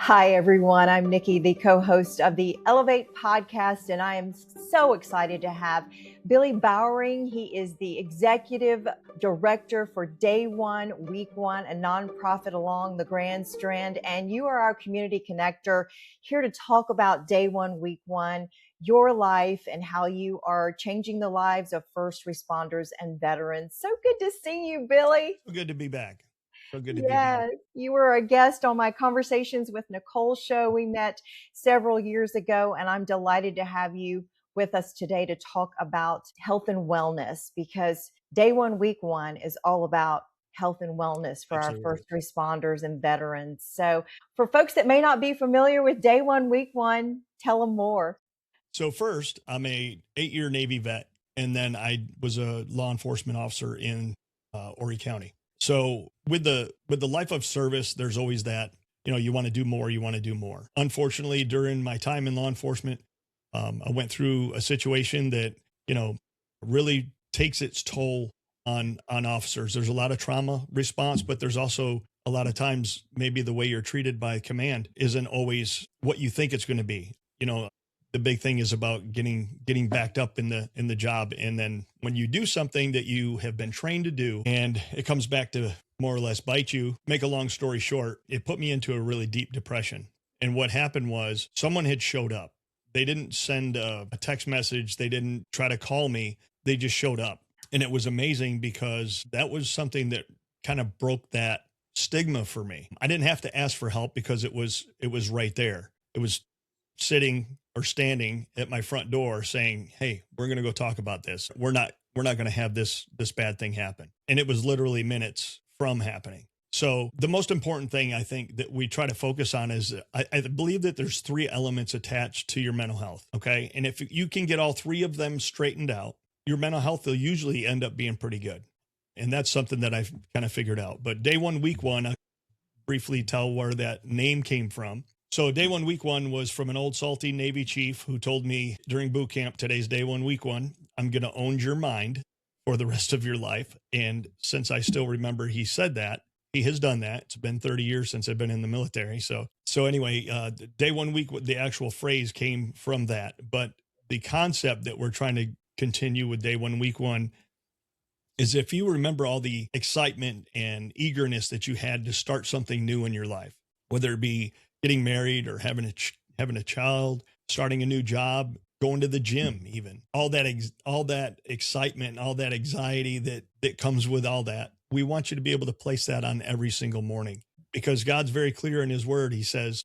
Hi, everyone. I'm Nikki, the co-host of the Elevate podcast, and I am so excited to have Billy Bowering. He is the executive director for Day One, Week One, a nonprofit along the Grand Strand, and you are our community connector here to talk about Day One, Week One, your life, and how you are changing the lives of first responders and veterans. So good to see you, Billy. So good to be back. So good to be back. Yes, you were a guest on my Conversations with Nicole show. We met several years ago, and I'm delighted to have you with us today to talk about health and wellness, because Day One, Week One is all about health and wellness for our Absolutely. first responders and veterans. So for folks that may not be familiar with Day One, Week One, tell them more. So first, I'm a 8-year Navy vet, and then I was a law enforcement officer in Horry County. So with the life of service, there's always that, you want to do more, you want to do more. Unfortunately, during my time in law enforcement, I went through a situation that, really takes its toll on officers. There's a lot of trauma response, but there's also a lot of times maybe the way you're treated by command isn't always what you think it's going to be. The big thing is about getting backed up in the job. And then when you do something that you have been trained to do and it comes back to more or less bite you, make a long story short, it put me into a really deep depression. And what happened was someone had showed up. They didn't send a text message. They didn't try to call me. They just showed up. And it was amazing because that was something that kind of broke that stigma for me. I didn't have to ask for help because it was right there. It was sitting or standing at my front door saying, "Hey, we're going to go talk about this. We're not going to have this bad thing happen." And it was literally minutes from happening. So the most important thing I think that we try to focus on is I believe that there's 3 elements attached to your mental health. Okay. And if you can get all 3 of them straightened out, your mental health will usually end up being pretty good. And that's something that I've kind of figured out. But Day One, Week One, I'll briefly tell where that name came from. So Day One, Week One was from an old salty Navy chief who told me during boot camp, today's Day One, Week One, I'm going to own your mind for the rest of your life. And since I still remember he said that, he has done that. It's been 30 years since I've been in the military. So anyway, Day One, Week, the actual phrase came from that. But the concept that we're trying to continue with Day One, Week One is if you remember all the excitement and eagerness that you had to start something new in your life, whether it be getting married or having a child, starting a new job, going to the gym, even all that excitement, all that anxiety that comes with all that. We want you to be able to place that on every single morning, because God's very clear in his word. He says,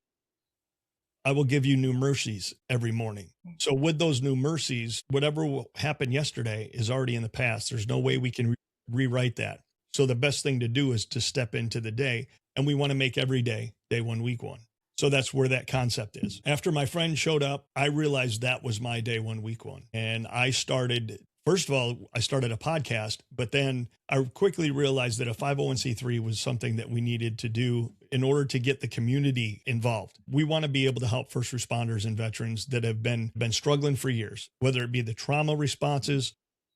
I will give you new mercies every morning. So with those new mercies, whatever happened yesterday is already in the past. There's no way we can rewrite that. So the best thing to do is to step into the day, and we want to make every day Day One, Week One. So that's where that concept is. After my friend showed up, I realized that was my Day One, Week One. And I started a podcast, but then I quickly realized that a 501c3 was something that we needed to do in order to get the community involved. We want to be able to help first responders and veterans that have been struggling for years, whether it be the trauma responses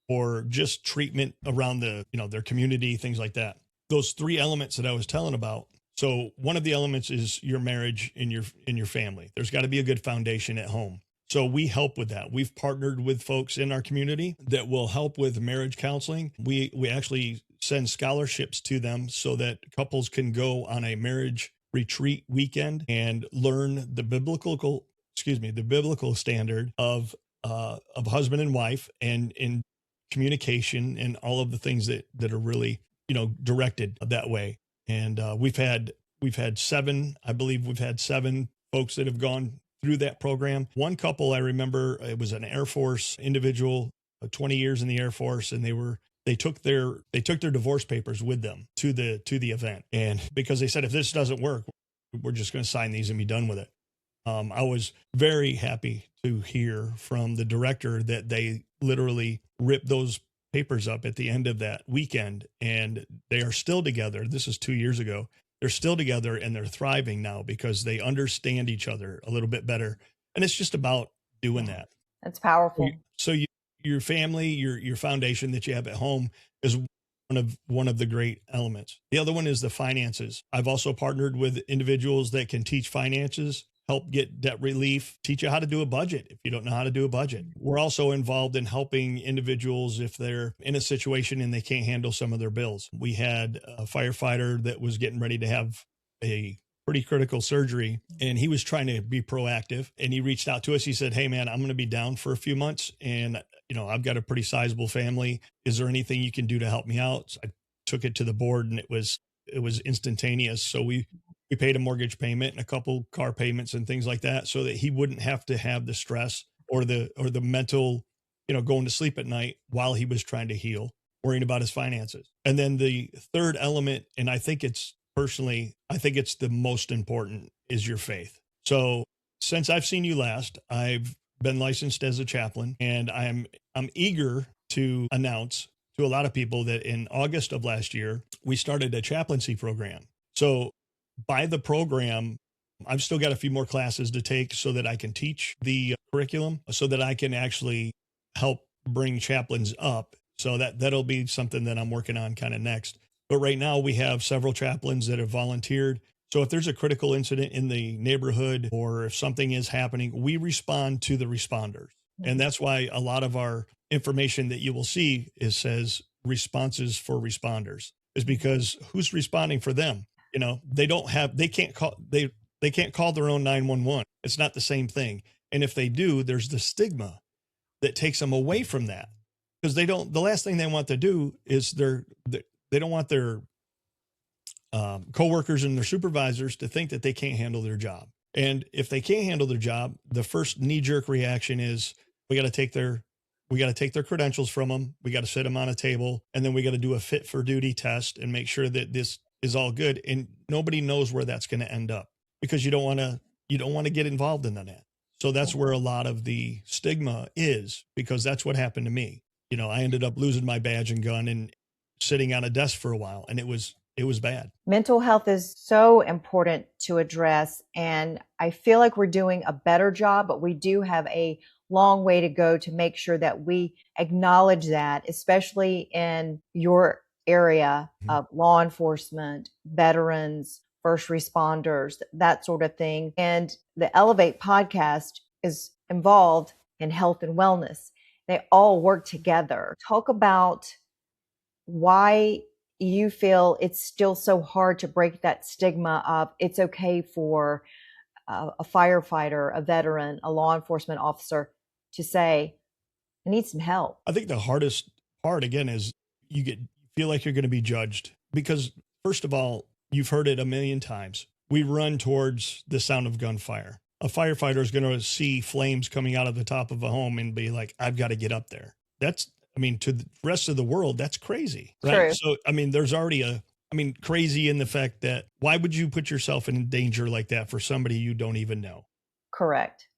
or just treatment around their community, things like that. Those 3 elements that I was telling about. So one of the elements is your marriage in your family. There's got to be a good foundation at home. So we help with that. We've partnered with folks in our community that will help with marriage counseling. We actually send scholarships to them so that couples can go on a marriage retreat weekend and learn the biblical standard of husband and wife and in communication and all of the things that are really, directed that way. And we've had 7, I believe we've had 7 folks that have gone through that program. One couple, I remember, it was an Air Force individual, 20 years in the Air Force, and they took their divorce papers with them to the event. And because they said, if this doesn't work, we're just going to sign these and be done with it. I was very happy to hear from the director that they literally ripped those papers up at the end of that weekend, and they are still together. This is 2 years ago. They're still together and they're thriving now because they understand each other a little bit better. And it's just about doing that. That's powerful. So your family, your foundation that you have at home is one of the great elements. The other one is the finances. I've also partnered with individuals that can teach finances, help get debt relief, teach you how to do a budget if you don't know how to do a budget. We're also involved in helping individuals if they're in a situation and they can't handle some of their bills. We had a firefighter that was getting ready to have a pretty critical surgery, and he was trying to be proactive, and he reached out to us. He said, "Hey man, I'm going to be down for a few months, and I've got a pretty sizable family. Is there anything you can do to help me out?" So I took it to the board, and it was instantaneous. So we paid a mortgage payment and a couple car payments and things like that, so that he wouldn't have to have the stress or the mental, going to sleep at night while he was trying to heal, worrying about his finances. And then the third element, and I think it's the most important, is your faith. So since I've seen you last, I've been licensed as a chaplain, and I'm eager to announce to a lot of people that in August of last year, we started a chaplaincy program. So by the program, I've still got a few more classes to take so that I can teach the curriculum, so that I can actually help bring chaplains up. So that'll be something that I'm working on kind of next. But right now we have several chaplains that have volunteered. So if there's a critical incident in the neighborhood or if something is happening, we respond to the responders. And that's why a lot of our information that you will see says responses for responders, is because who's responding for them? They can't call their own 911. It's not the same thing. And if they do, there's the stigma that takes them away from that, because the last thing they want to do is they don't want their coworkers and their supervisors to think that they can't handle their job. And if they can't handle their job, the first knee-jerk reaction is we got to take their credentials from them. We got to sit them on a table, and then we got to do a fit for duty test and make sure that this is all good. And nobody knows where that's going to end up, because you don't want to get involved in that. So that's where a lot of the stigma is, because that's what happened to me. I ended up losing my badge and gun and sitting on a desk for a while, and it was bad. Mental health is so important to address, and I feel like we're doing a better job, but we do have a long way to go to make sure that we acknowledge that, especially in your area of law enforcement, veterans, first responders, that sort of thing. And the Elevate podcast is involved in health and wellness. They all work together. Talk about why you feel it's still so hard to break that stigma of it's okay for a firefighter, a veteran, a law enforcement officer to say, I need some help. I think the hardest part, again, is you feel like you're going to be judged, because first of all, you've heard it a million times. We run towards the sound of gunfire. A firefighter is going to see flames coming out of the top of a home and be like, I've got to get up there. To the rest of the world, that's crazy, right? True. So, there's already crazy in the fact that why would you put yourself in danger like that for somebody you don't even know? Correct.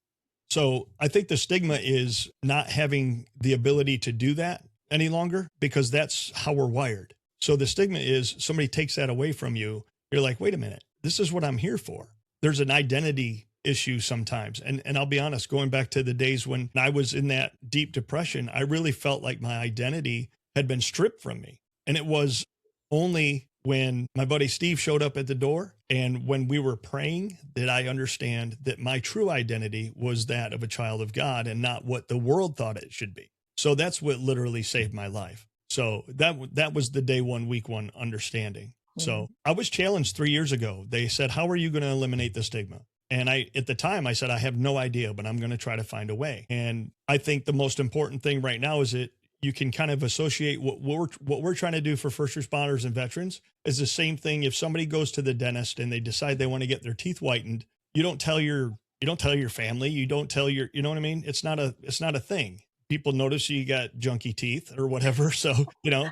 So I think the stigma is not having the ability to do that any longer, because that's how we're wired. So the stigma is somebody takes that away from you. You're like, wait a minute, this is what I'm here for. There's an identity issue sometimes. And I'll be honest, going back to the days when I was in that deep depression, I really felt like my identity had been stripped from me. And it was only when my buddy Steve showed up at the door and when we were praying that I understand that my true identity was that of a child of God and not what the world thought it should be. So that's what literally saved my life. So that was the day one, week one understanding. So I was challenged 3 years ago. They said, how are you going to eliminate the stigma? And at the time I said, I have no idea, but I'm going to try to find a way. And I think the most important thing right now is that you can kind of associate what we're trying to do for first responders and veterans is the same thing. If somebody goes to the dentist and they decide they want to get their teeth whitened, you don't tell your family, you don't tell you know what I mean? It's not a thing. People notice you got junky teeth or whatever. So,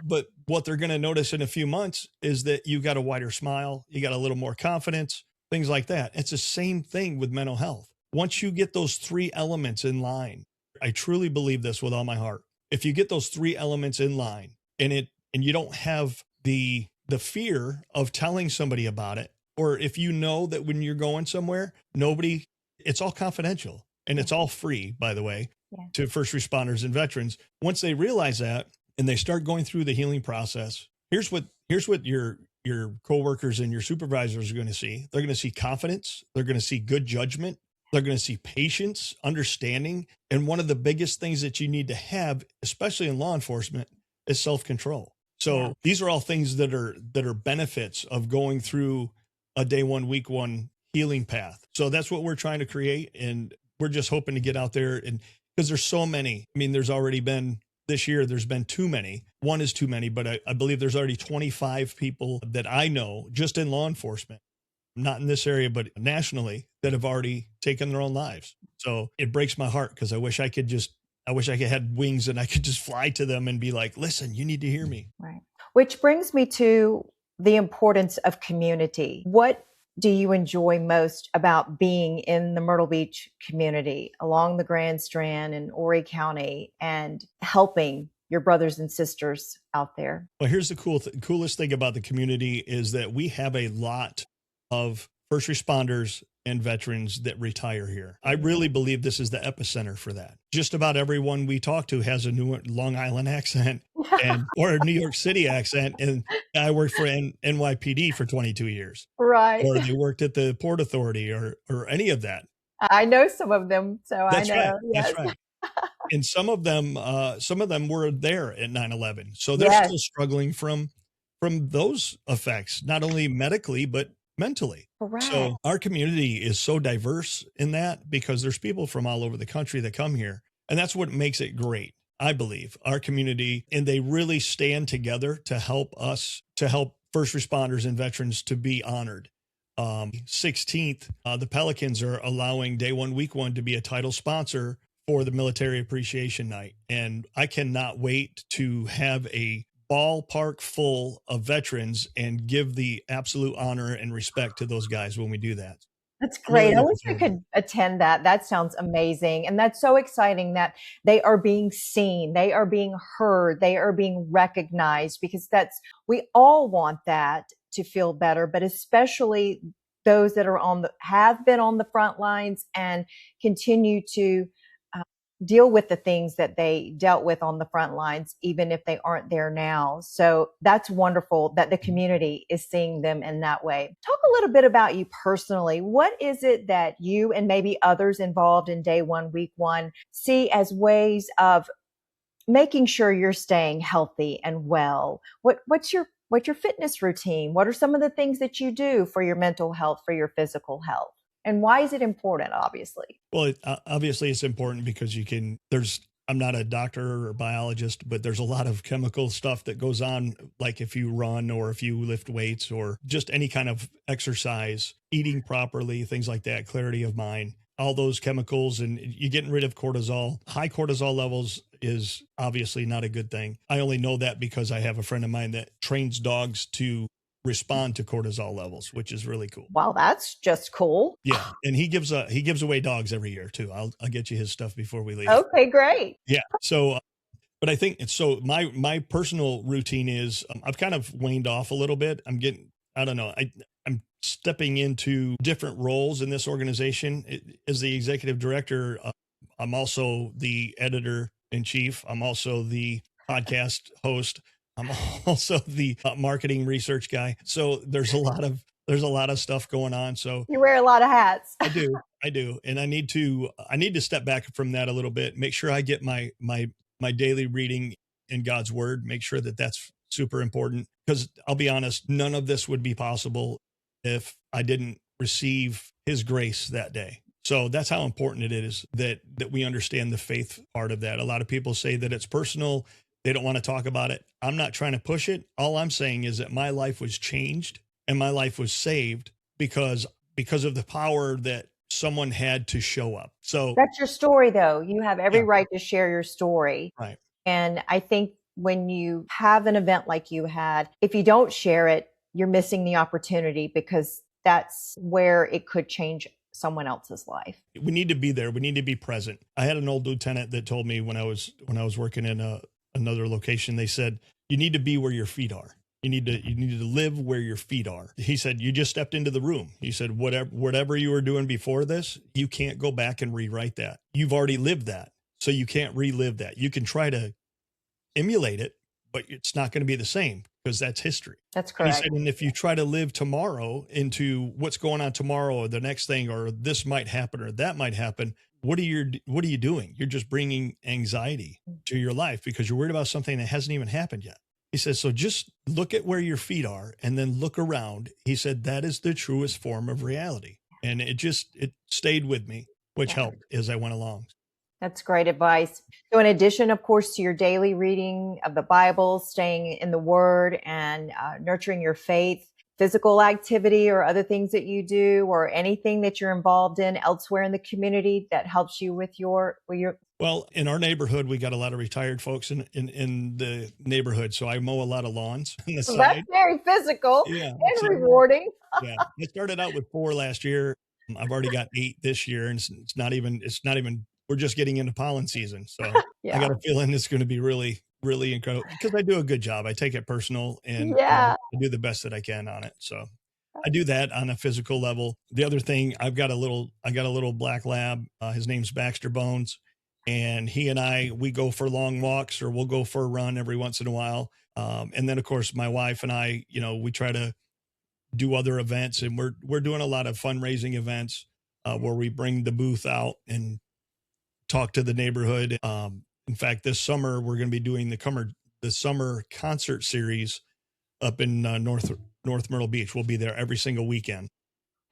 but what they're going to notice in a few months is that you got a wider smile, you got a little more confidence, things like that. It's the same thing with mental health. Once you get those three elements in line, I truly believe this with all my heart. If you get those three elements in line and you don't have the fear of telling somebody about it, or if you know that when you're going somewhere, it's all confidential and it's all free, by the way, to first responders and veterans. Once they realize that and they start going through the healing process Here's what your coworkers and your supervisors are going to see. They're going to see confidence. They're going to see good judgment. They're going to see patience, understanding. And one of the biggest things that you need to have, especially in law enforcement, is self-control. So Yeah. these are all things that are benefits of going through a day one, week one healing path. So that's what we're trying to create. And we're just hoping to get out there, and because there's so many. I mean, there's already been this year, there's been too many. One is too many, but I believe there's already 25 people that I know just in law enforcement, not in this area, but nationally, that have already taken their own lives. So it breaks my heart because I wish I could had wings and I could just fly to them and be like, listen, you need to hear me. Right. Which brings me to the importance of community. What do you enjoy most about being in the Myrtle Beach community along the Grand Strand in Horry County and helping your brothers and sisters out there? Well, here's the coolest thing about the community is that we have a lot of first responders and veterans that retire here. I really believe this is the epicenter for that. Just about everyone we talk to has a New Long Island accent or a New York City accent. And I worked for NYPD for 22 years. Right. Or they worked at the Port Authority or any of that. I know some of them, so That's I know. right. Yes. That's right. And some of them were there at 9/11. So they're Yes. still struggling from those effects, not only medically, but mentally. Correct. So our community is so diverse in that because there's people from all over the country that come here. And that's what makes it great, I believe, our community. And they really stand together to help first responders and veterans to be honored. 16th, the Pelicans are allowing day one, week one to be a title sponsor for the Military Appreciation Night. And I cannot wait to have a ballpark full of veterans and give the absolute honor and respect to those guys when we do that. That's great. Really I looking wish I forward to could attend that. That sounds amazing. And that's so exciting that they are being seen, they are being heard, they are being recognized, because we all want that to feel better, but especially those that have been on the front lines and continue to deal with the things that they dealt with on the front lines, even if they aren't there now. So that's wonderful that the community is seeing them in that way. Talk a little bit about you personally. What is it that you and maybe others involved in day one, week one see as ways of making sure you're staying healthy and well? What's your fitness routine? What are some of the things that you do for your mental health, for your physical health? And why is it important, obviously? Well, obviously it's important because I'm not a doctor or biologist, but there's a lot of chemical stuff that goes on, like if you run or if you lift weights or just any kind of exercise, eating properly, things like that, clarity of mind, all those chemicals, and you're getting rid of cortisol. High cortisol levels is obviously not a good thing. I only know that because I have a friend of mine that trains dogs to respond to cortisol levels, which is really cool. Wow, that's just cool. Yeah, and he gives away dogs every year too. I'll get you his stuff before we leave. Okay, great. Yeah. So, but I think it's so. My personal routine is I've kind of waned off a little bit. I don't know. I'm stepping into different roles in this organization as the executive director. I'm also the editor in chief. I'm also the podcast host. I'm also the marketing research guy. So there's a lot of stuff going on. So You wear a lot of hats. I do. And I need to step back from that a little bit, make sure I get my daily reading in God's word, make sure that that's super important, because I'll be honest, none of this would be possible if I didn't receive his grace that day. So that's how important it is that we understand the faith part of that. A lot of people say that it's personal. They don't want to talk about it. I'm not trying to push it. All I'm saying is that my life was changed and my life was saved because of the power that someone had to show up. So That's your story, though. You have every right to share your story. right. And I think when you have an event like you had, if you don't share it, you're missing the opportunity, because that's where it could change someone else's life. We need to be there. We need to be present. I had an old lieutenant that told me when I was working in another location, they said, you need to be where your feet are. You need to live where your feet are. He said, you just stepped into the room. He said, whatever you were doing before this, you can't go back and rewrite that. You've already lived that. So you can't relive that. You can try to emulate it, but it's not going to be the same because that's history. That's And he correct. said, and if you try to live tomorrow into what's going on tomorrow or the next thing, or this might happen or that might happen, what are you doing? You're just bringing anxiety to your life because you're worried about something that hasn't even happened yet. He says, so just look at where your feet are and then look around. He said, that is the truest form of reality. And it stayed with me, which Yeah. helped as I went along. That's great advice. So, in addition, of course, to your daily reading of the Bible, staying in the Word, and nurturing your faith, physical activity or other things that you do, or anything that you're involved in elsewhere in the community that helps you with your. Well, in our neighborhood, we got a lot of retired folks in the neighborhood. So I mow a lot of lawns on the So that's side. very physical Yeah. and So, rewarding. yeah. I started out with 4 last year. I've already got 8 this year, and it's not even, we're just getting into pollen season. So I Yeah. got a feeling it's going to be really, really incredible because I do a good job. I take it personal and Yeah. I do the best that I can on it. So I do that on a physical level. The other thing, I got a little black lab. His name's Baxter Bones. And he and we go for long walks or we'll go for a run every once in a while. And then of course my wife and I, we try to do other events, and we're doing a lot of fundraising events where we bring the booth out and talk to the neighborhood. In fact, this summer we're going to be doing the summer concert series up in North Myrtle Beach. We'll be there every single weekend.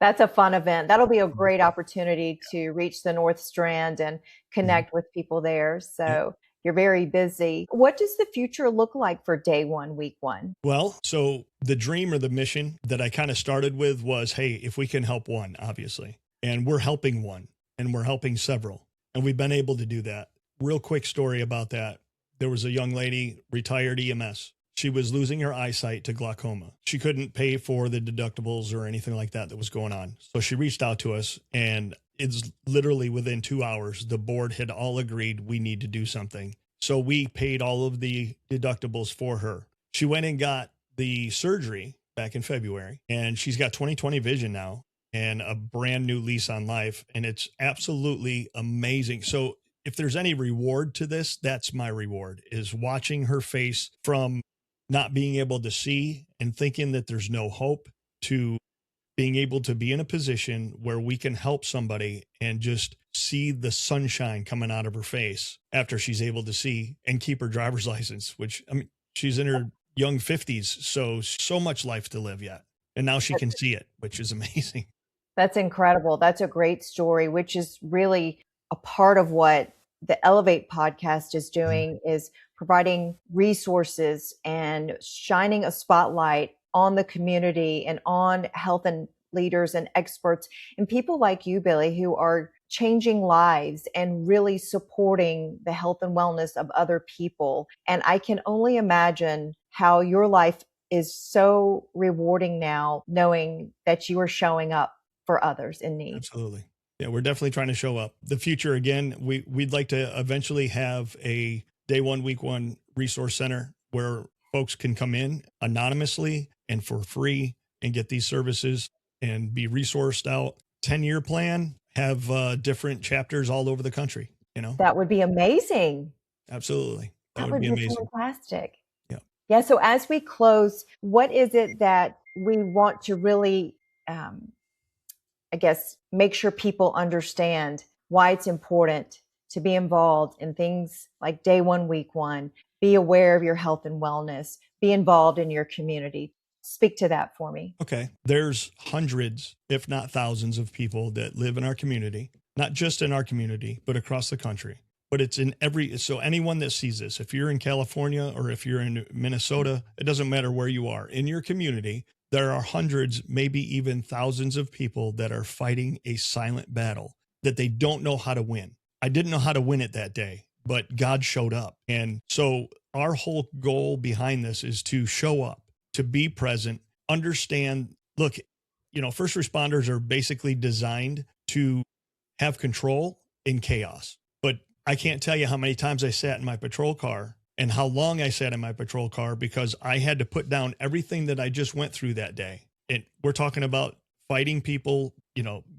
That's a fun event. That'll be a great opportunity to reach the North Strand and connect with people there. So you're very busy. What does the future look like for day one, week one? Well, so the dream or the mission that I kind of started with was, hey, if we can help one, obviously, and we're helping one and we're helping several, and we've been able to do that. Real quick story about that. There was a young lady, retired EMS. She was losing her eyesight to glaucoma. She couldn't pay for the deductibles or anything like that was going on. So she reached out to us, and it's literally within 2 hours, the board had all agreed we need to do something. So we paid all of the deductibles for her. She went and got the surgery back in February, and she's got 20/20 vision now and a brand new lease on life. And it's absolutely amazing. So if there's any reward to this, that's my reward, is watching her face from not being able to see and thinking that there's no hope to being able to be in a position where we can help somebody and just see the sunshine coming out of her face after she's able to see and keep her driver's license, which, I mean, she's in her young 50s. So much life to live yet. And now she can see it, which is amazing. That's incredible. That's a great story, which is really a part of what the Elevate podcast is doing, is providing resources and shining a spotlight on the community and on health and leaders and experts and people like you, Billy, who are changing lives and really supporting the health and wellness of other people. And I can only imagine how your life is so rewarding now, knowing that you are showing up for others in need. Absolutely. Yeah, we're definitely trying to show up. The future, again, we'd like to eventually have a day one, week one resource center where folks can come in anonymously and for free and get these services and be resourced out. 10-year plan, have different chapters all over the country, That would be amazing. Absolutely. That would be amazing. Fantastic. Yeah. Yeah. So as we close, what is it that we want to really, I guess, make sure people understand why it's important to be involved in things like day one, week one, be aware of your health and wellness, be involved in your community? Speak to that for me. Okay. There's hundreds, if not thousands of people that live in our community, not just in our community, but across the country. But it's in so anyone that sees this, if you're in California or if you're in Minnesota, it doesn't matter where you are in your community, there are hundreds, maybe even thousands of people that are fighting a silent battle that they don't know how to win. I didn't know how to win it that day, but God showed up. And so our whole goal behind this is to show up, to be present, understand, look, first responders are basically designed to have control in chaos. But I can't tell you how many times I sat in my patrol car and how long I sat in my patrol car because I had to put down everything that I just went through that day. And we're talking about fighting people,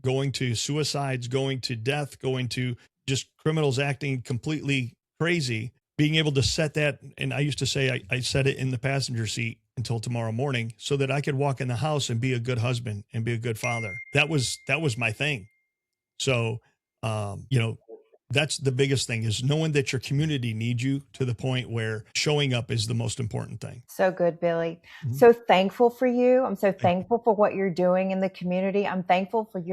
going to suicides, going to death, going to just criminals acting completely crazy, being able to set that. And I used to say, I set it in the passenger seat until tomorrow morning so that I could walk in the house and be a good husband and be a good father. That was my thing. So, you know, that's the biggest thing, is knowing that your community needs you, to the point where showing up is the most important thing. So good, Billy. Mhm. So thankful for you. I'm so Thank you. thankful for what you're doing in the community. I'm thankful for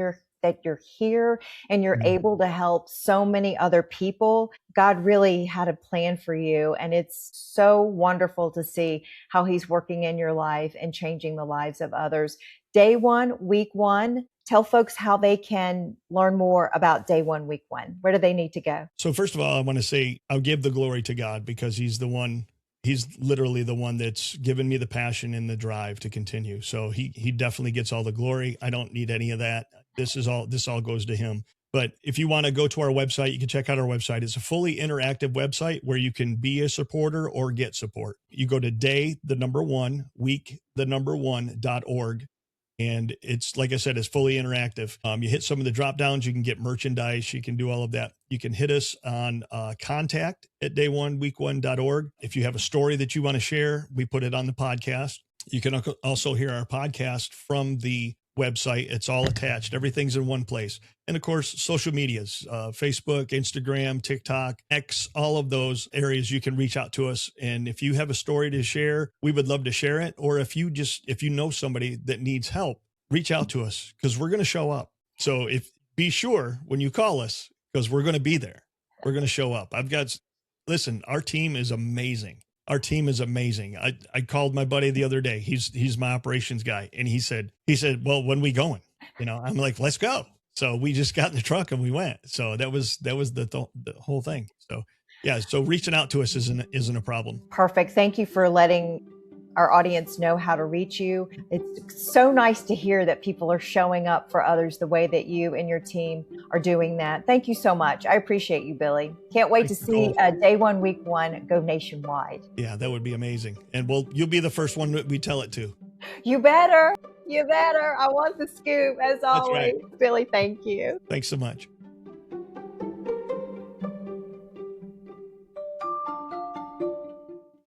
that you're here and you're Mhm. able to help so many other people. God really had a plan for you, and it's so wonderful to see how he's working in your life and changing the lives of others. Day one, week one, tell folks how they can learn more about day one, week one. Where do they need to go? So first of all, I want to say I'll give the glory to God, because he's literally the one that's given me the passion and the drive to continue. So he definitely gets all the glory. I don't need any of that. This all goes to him. But if you want to go to our website, you can check out our website. It's a fully interactive website where you can be a supporter or get support. You go to week1.org. And it's, like I said, it's fully interactive. You hit some of the drop downs, you can get merchandise, you can do all of that. You can hit us on contact at day1week1.org. If you have a story that you want to share, we put it on the podcast. You can also hear our podcast from the website. It's all attached. Everything's in one place. And of course, social medias, Facebook, Instagram, TikTok, X, all of those areas, you can reach out to us. And if you have a story to share, we would love to share it. Or if you know somebody that needs help, reach out to us, because we're going to show up. So be sure when you call us, because we're going to be there. We're going to show up. Listen, our team is amazing. Our team is amazing. I called my buddy the other day. He's my operations guy. And he said, well, when we going? I'm like, let's go. So we just got in the truck and we went. So that was the whole thing. So yeah. So reaching out to us isn't a problem. Perfect. Thank you for letting our audience know how to reach you. It's so nice to hear that people are showing up for others the way that you and your team are doing that. Thank you so much. I appreciate you, Billy. Can't wait to see day one, week one go nationwide. Yeah, that would be amazing. And you'll be the first one that we tell it to. You better. I want the scoop, as always. Right. Billy, thank you. Thanks so much.